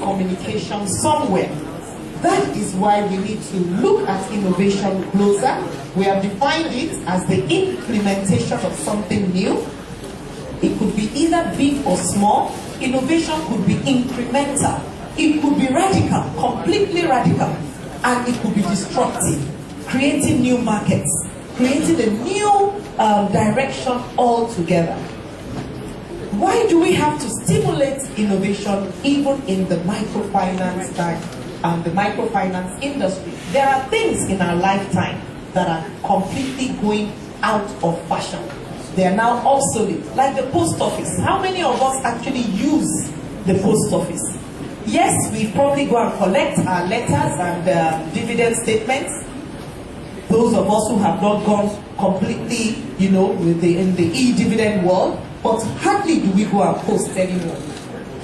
communication somewhere. That is why we need to look at innovation closer. We have defined it as the implementation of something new. It could be either big or small. Innovation could be incremental. It could be radical, completely radical. And it could be disruptive, creating new markets, creating a new direction altogether. Why do we have to stimulate innovation even in the microfinance bank and the microfinance industry? There are things in our lifetime that are completely going out of fashion. They are now obsolete, like the post office. How many of us actually use the post office? Yes, we probably go and collect our letters and dividend statements. Those of us who have not gone completely, in the e-dividend world, but hardly do we go and post anymore.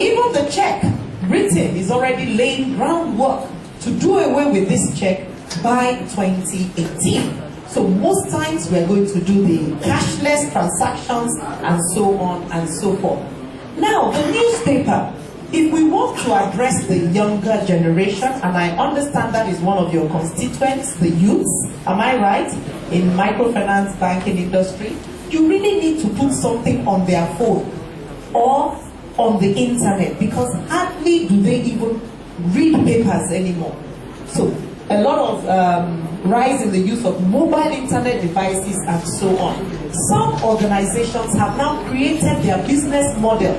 Even the check written is already laying groundwork to do away with this check by 2018. So most times we're going to do the cashless transactions and so on and so forth. Now, the newspaper, if we want to address the younger generation, and I understand that is one of your constituents, the youths, am I right, in microfinance banking industry, you really need to put something on their phone or on the internet, because hardly do they even read papers anymore. So a lot of rise in the use of mobile internet devices and so on. Some organizations have now created their business model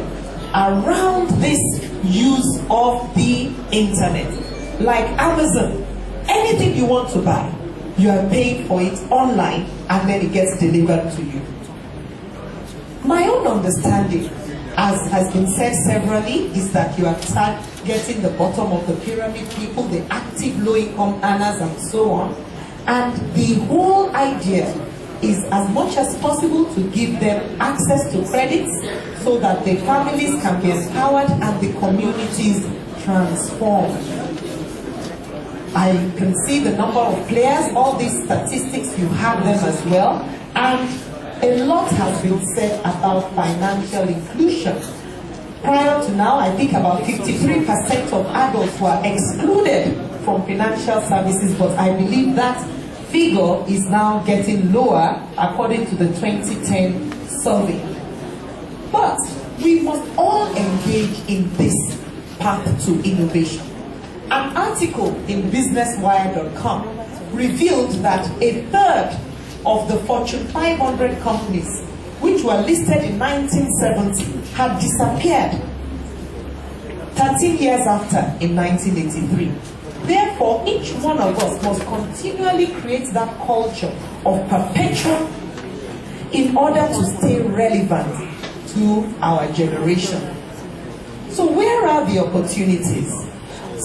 around this use of the internet. Like Amazon, anything you want to buy, you are paying for it online and then it gets delivered to you. My own understanding, as has been said severally, is that you are targeting the bottom of the pyramid people, the active low-income earners and so on. And the whole idea is as much as possible to give them access to credits so that their families can be empowered and the communities transformed. I can see the number of players, all these statistics, you have them as well. And a lot has been said about financial inclusion. Prior to now, I think about 53% of adults were excluded from financial services, but I believe that figure is now getting lower according to the 2010 survey. But we must all engage in this path to innovation. An article in businesswire.com revealed that a third of the Fortune 500 companies which were listed in 1970 had disappeared 13 years after in 1983. Therefore, each one of us must continually create that culture of perpetual in order to stay relevant to our generation. So where are the opportunities?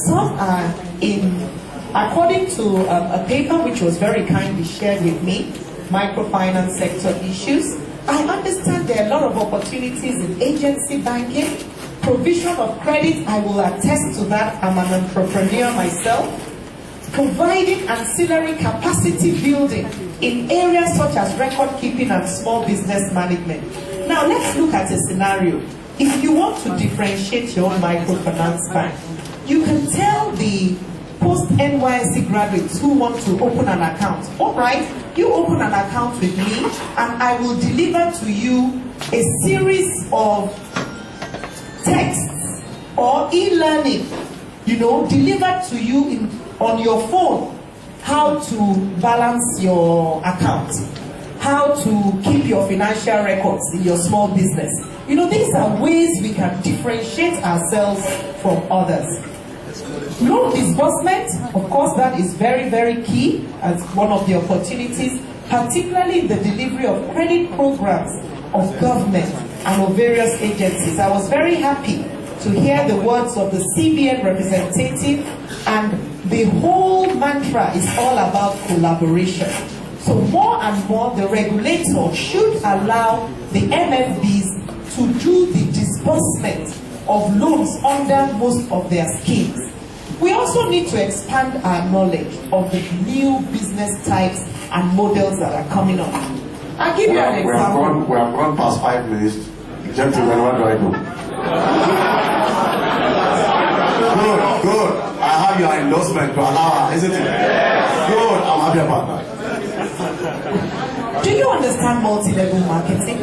Some are in, according to a paper which was very kindly shared with me, microfinance sector issues. I understand there are a lot of opportunities in agency banking, provision of credit. I will attest to that. I'm an entrepreneur myself. Providing ancillary capacity building in areas such as record keeping and small business management. Now let's look at a scenario. If you want to differentiate your own microfinance bank, you can tell the post-NYSC graduates who want to open an account, all right, you open an account with me and I will deliver to you a series of texts or e-learning, delivered to you on your phone, how to balance your account, how to keep your financial records in your small business. These are ways we can differentiate ourselves from others. Loan disbursement, of course, that is very, very key as one of the opportunities, particularly in the delivery of credit programs of government and of various agencies. I was very happy to hear the words of the CBN representative, and the whole mantra is all about collaboration. So more and more, the regulator should allow the MFBs to do the disbursement of loans under most of their schemes. We also need to expand our knowledge of the new business types and models that are coming up. I'll give you an example. We have gone past 5 minutes. Gentlemen, what do I do? Good. endorsement to allow her, isn't it? Good, I'm happy about that. Do you understand multi-level marketing?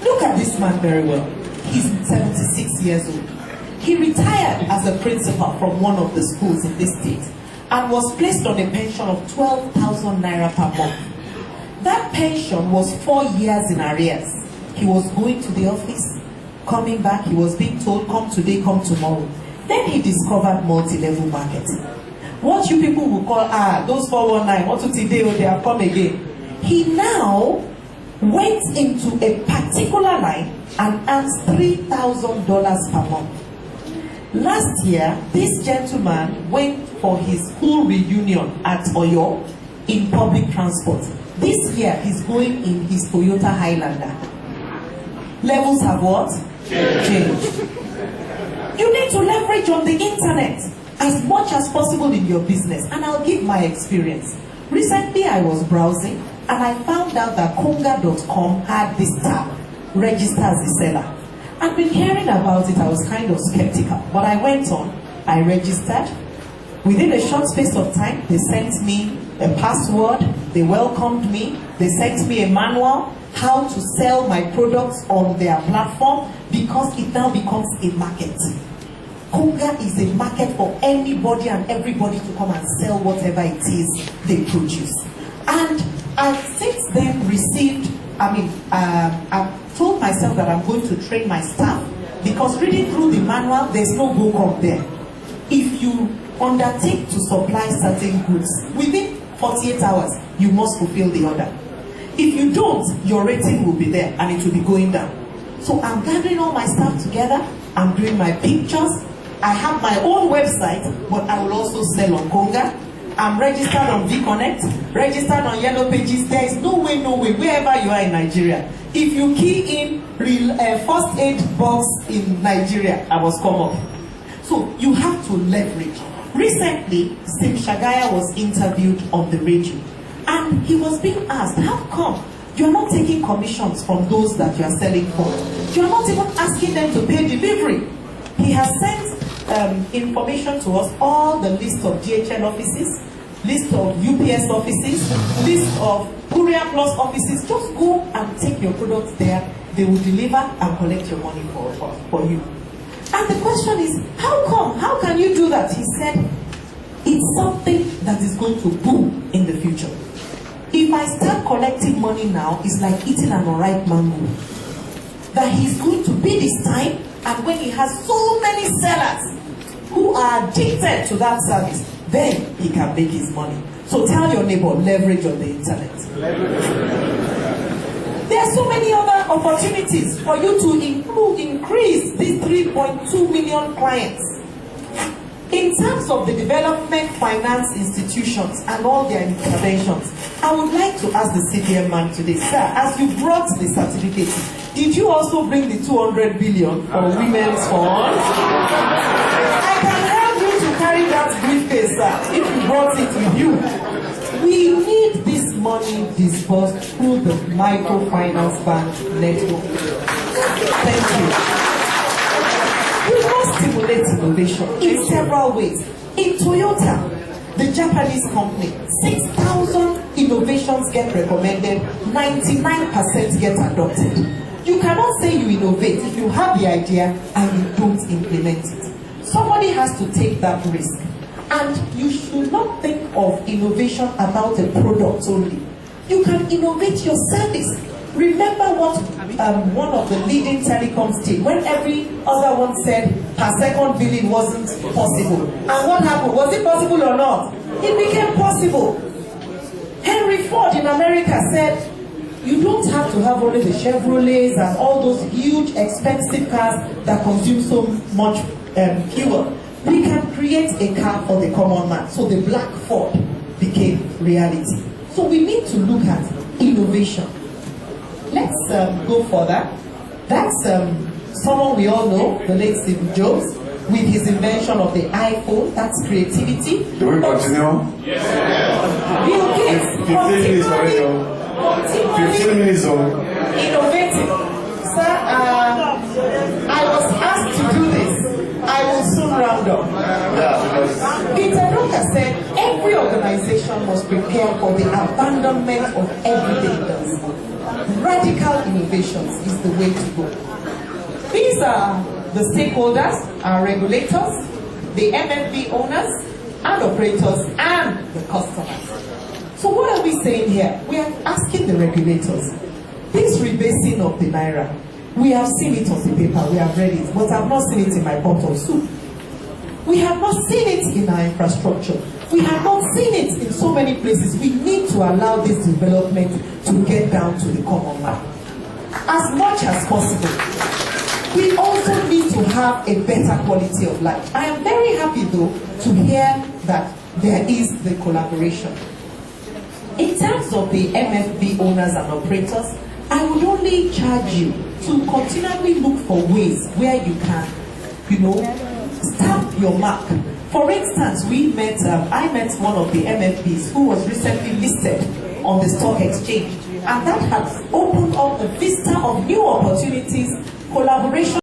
Look at this man very well. He's 76 years old. He retired as a principal from one of the schools in this state and was placed on a pension of 12,000 naira per month. That pension was 4 years in arrears. He was going to the office, coming back, he was being told, come today, come tomorrow. Then he discovered multi-level marketing. What you people will call, those 419, what today, they have come again. He now went into a particular line and earns $3,000 per month. Last year, this gentleman went for his school reunion at Fayo in public transport. This year, he's going in his Toyota Highlander. Levels have what? Changed. You need to leverage on the internet as much as possible in your business. And I'll give my experience. Recently, I was browsing and I found out that Konga.com had this tab, register as a seller. I've been hearing about it, I was kind of skeptical. But I went on, I registered. Within a short space of time, they sent me a password, they welcomed me, they sent me a manual, how to sell my products on their platform, because it now becomes a market. Konga is a market for anybody and everybody to come and sell whatever it is they produce. And I've since then received, I've told myself that I'm going to train my staff, because reading through the manual, there's no go up there. If you undertake to supply certain goods, within 48 hours, you must fulfill the order. If you don't, your rating will be there and it will be going down. So I'm gathering all my stuff together, I'm doing my pictures, I have my own website, but I will also sell on Konga. I'm registered on VConnect, registered on Yellow Pages. There is no way, wherever you are in Nigeria. If you key in first aid box in Nigeria, I was come up. So you have to leverage. Recently, Sim Shagaya was interviewed on the radio, and he was being asked, how come you're not taking commissions from those that you are selling for? You're not even asking them to pay delivery. He has sent information to us, all the list of DHL offices, list of UPS offices, list of Courier Plus offices. Just go and take your products there. They will deliver and collect your money for you. And the question is, how come? How can you do that? He said, it's something that is going to boom in the future. If I start collecting money now, it's like eating an unripe mango. That he's going to be this time, and when he has so many sellers who are addicted to that service, then he can make his money. So tell your neighbor, leverage on the internet. There are so many other opportunities for you to increase these 3.2 million clients. In terms of the development finance institutions and all their interventions, I would like to ask the CDM man today, sir, as you brought the certificate, did you also bring the 200 billion for women's fund? I can help you to carry that briefcase, sir, if you brought it with you. We need this money disbursed through the microfinance bank network. Thank you. We must stimulate innovation in several ways. In Toyota, the Japanese company, 6,000 innovations get recommended, 99% get adopted. You cannot say you innovate if you have the idea and you don't implement it. Somebody has to take that risk. And you should not think of innovation about a product only. You can innovate your service. Remember what one of the leading telecoms did when every other one said per second billing wasn't possible. And what happened? Was it possible or not? It became possible. Henry Ford in America said, you don't have to have only the Chevrolets and all those huge expensive cars that consume so much fuel. We can create a car for the common man. So the black Ford became reality. So we need to look at innovation. Let's go further. That's someone we all know, the late Steve Jobs, with his invention of the iPhone. That's creativity. Do we continue? Yes. Bill Gates, 15 minutes old. Innovative. Sir, I was asked to do this. I will soon round up. Yeah, because Peter, like I said, every organization must prepare for the abandonment of everyday. Radical innovations is the way to go. These are the stakeholders, our regulators, the MFB owners and operators, and the customers. So what are we saying here? We are asking the regulators, this rebasing of the Naira, we have seen it on the paper, we have read it, but I've not seen it in my pot of soup. We have not seen it in our infrastructure. We have not seen it in so many places. We need to allow this development to get down to the common man. As much as possible. We also need to have a better quality of life. I am very happy though to hear that there is the collaboration. In terms of the MFB owners and operators, I would only charge you to continually look for ways where you can, stamp your mark. For instance, I met one of the MFBs who was recently listed on the stock exchange, and that has opened up a vista of new opportunities, collaboration